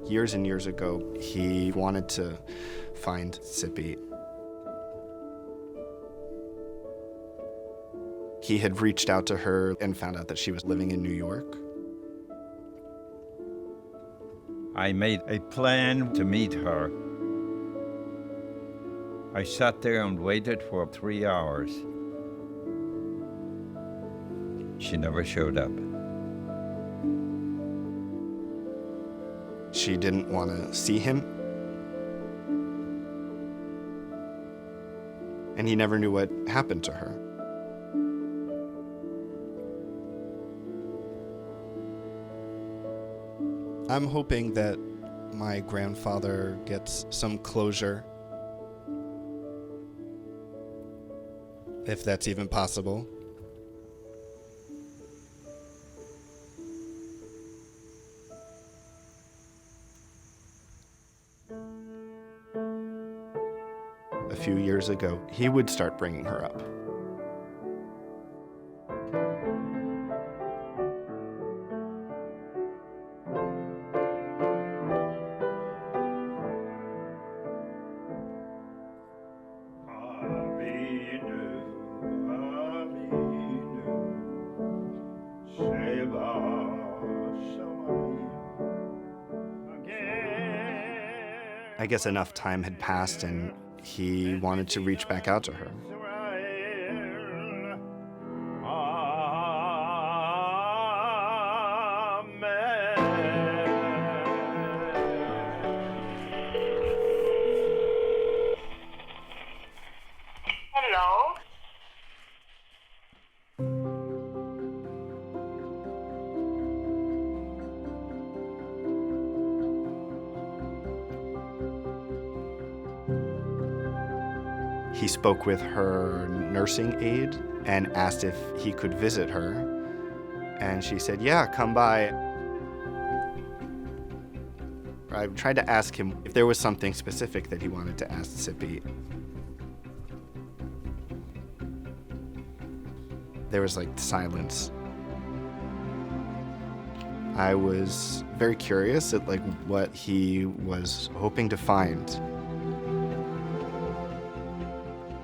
Years and years ago, he wanted to find Sippy. He had reached out to her and found out that she was living in New York. I made a plan to meet her. I sat there and waited for 3 hours. She never showed up. She didn't want to see him. And he never knew what happened to her. I'm hoping that my grandfather gets some closure, if that's even possible. A few years ago, he would start bringing her up. I guess enough time had passed and he wanted to reach back out to her. Hello? He spoke with her nursing aide and asked if he could visit her. And she said, yeah, come by. I tried to ask him if there was something specific that he wanted to ask Sippy. There was like silence. I was very curious at like what he was hoping to find.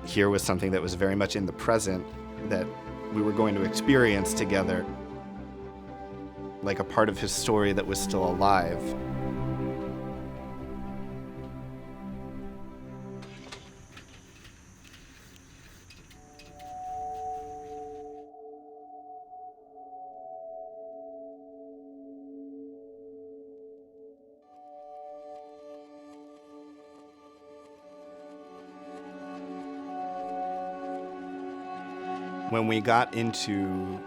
Here was something that was very much in the present that we were going to experience together, like a part of his story that was still alive. When we got into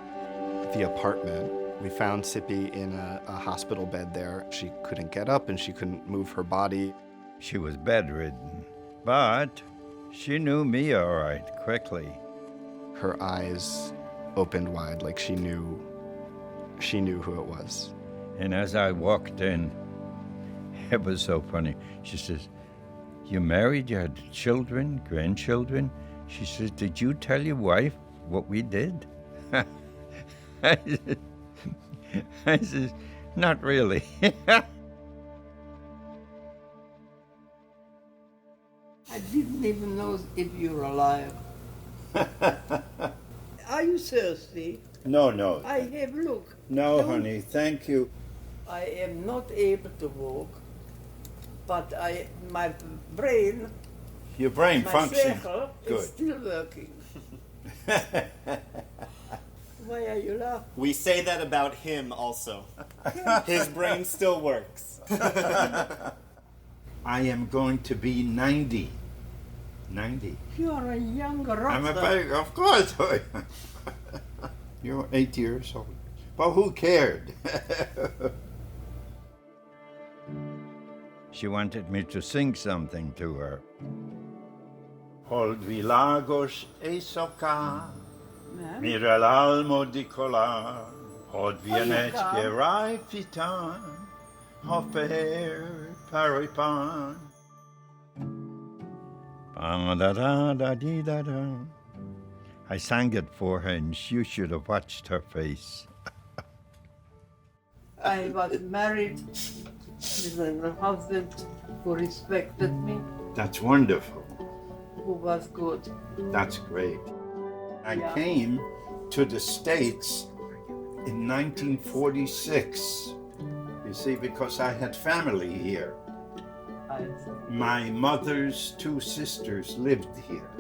the apartment, we found Sippy in a hospital bed there. She couldn't get up and she couldn't move her body. She was bedridden, but she knew me all right, quickly. Her eyes opened wide like she knew who it was. And as I walked in, it was so funny. She says, you married, you had children, grandchildren? She says, did you tell your wife what we did? I said, not really. I didn't even know if you're alive. Are you thirsty? No. I have look. No, Don't- honey, thank you. I am not able to walk, but my brain, Your brain my functions. circle is Good. still working. Why are you laughing? We say that about him also. His brain still works. I am going to be 90. 90. You're a young rotter. I'm a big, of course. You're 8 years old. But who cared? She wanted me to sing something to her. Hold lagos e soca, mira l'almo di cola, od WNET Group fitan, hofer paripan. Da-da-da-da-dee-da-da. I sang it for her and you should have watched her face. I was married with a husband who respected me, That's wonderful. who was good. That's great. I Yeah. came to the States in 1946. You see, because I had family here. My mother's two sisters lived here.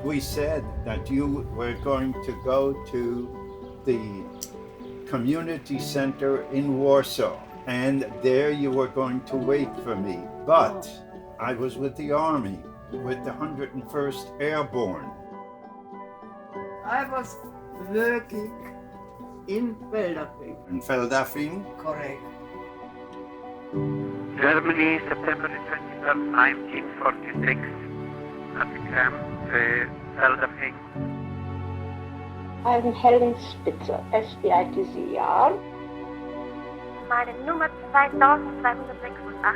We said that you were going to go to the community center in Warsaw, and there you were going to wait for me. But I was with the Army, with the 101st Airborne. I was working in Feldafing. In Feldafing, Correct. Germany, September 21st, 1946, at the camp Feldafing. I'm Helen Spitzer, SBITC Jahr. Meine Nummer 2286.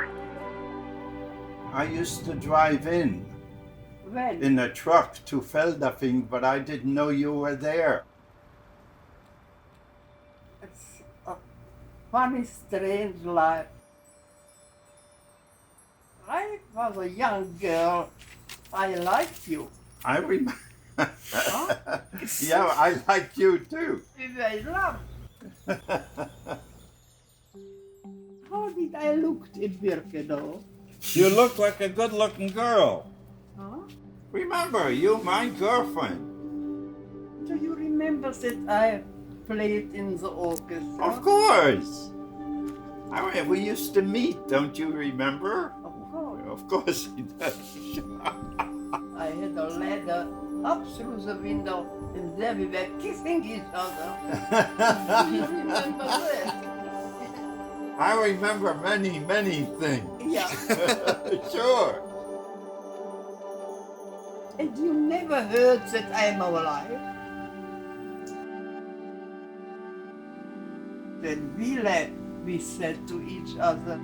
I used to drive When? in a truck to Feldafing, but I didn't know you were there. It's a funny, strange life. I was a young girl. I liked you. I remember. Huh? Yeah, I like you too. We were in love. How did I look in Birkenau? You look like a good-looking girl. Huh? Remember, you my girlfriend. Do you remember that I played in the orchestra? Of course. We used to meet, don't you remember? Of course. Of course he does. I had a ladder up through the window, and there we were kissing each other. Do you remember that? I remember many, many things. Yeah. Sure. And you never heard that I'm alive? When we left, we said to each other,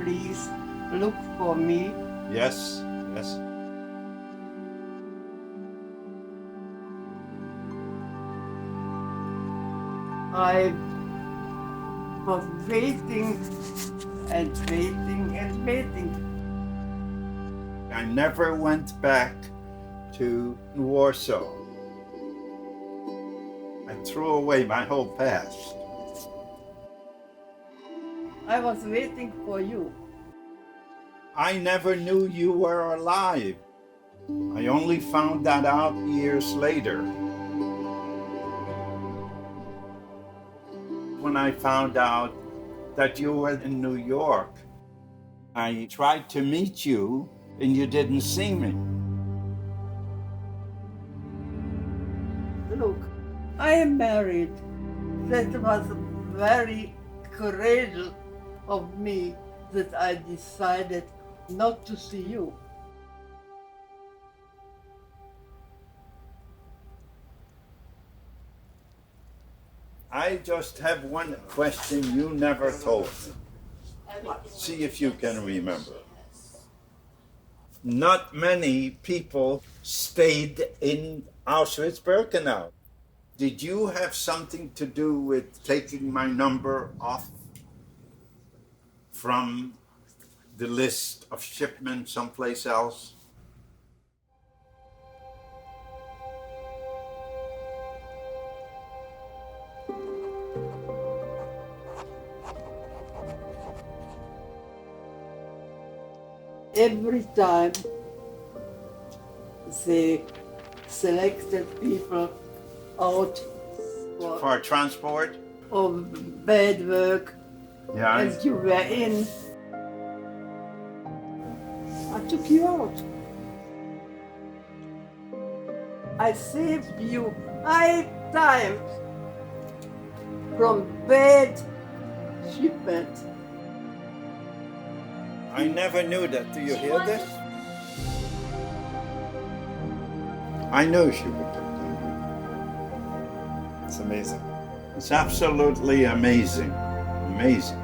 please look for me. Yes, yes. I was waiting and waiting and waiting. I never went back to Warsaw. I threw away my whole past. I was waiting for you. I never knew you were alive. I only found that out years later. When I found out that you were in New York, I tried to meet you and you didn't see me. Look, I am married. That was very courageous of me that I decided not to see you. I just have one question you never told me. See if you can remember. Not many people stayed in Auschwitz-Birkenau. Did you have something to do with taking my number off from the list of shipment someplace else? Every time they selected people out For transport? of bad work Yeah. as you were in, I took you out. I saved you 5 times from bad shipment. I never knew that. Do you hear this? I knew she would do that. It's amazing. It's absolutely amazing. Amazing.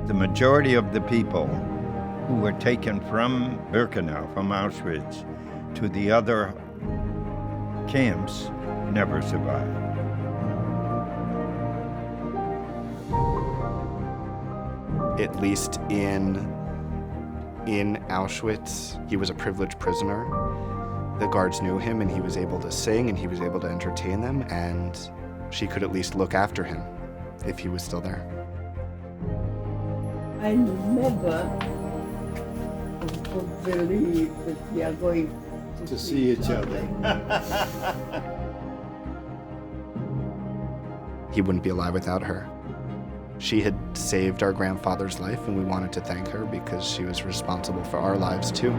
The majority of the people who were taken from Birkenau, from Auschwitz, to the other camps never survived. at least in Auschwitz, he was a privileged prisoner. The guards knew him, and he was able to sing, and he was able to entertain them, and she could at least look after him if he was still there. I never could believe that we are going to see each other. He wouldn't be alive without her. She had saved our grandfather's life, and we wanted to thank her because she was responsible for our lives too.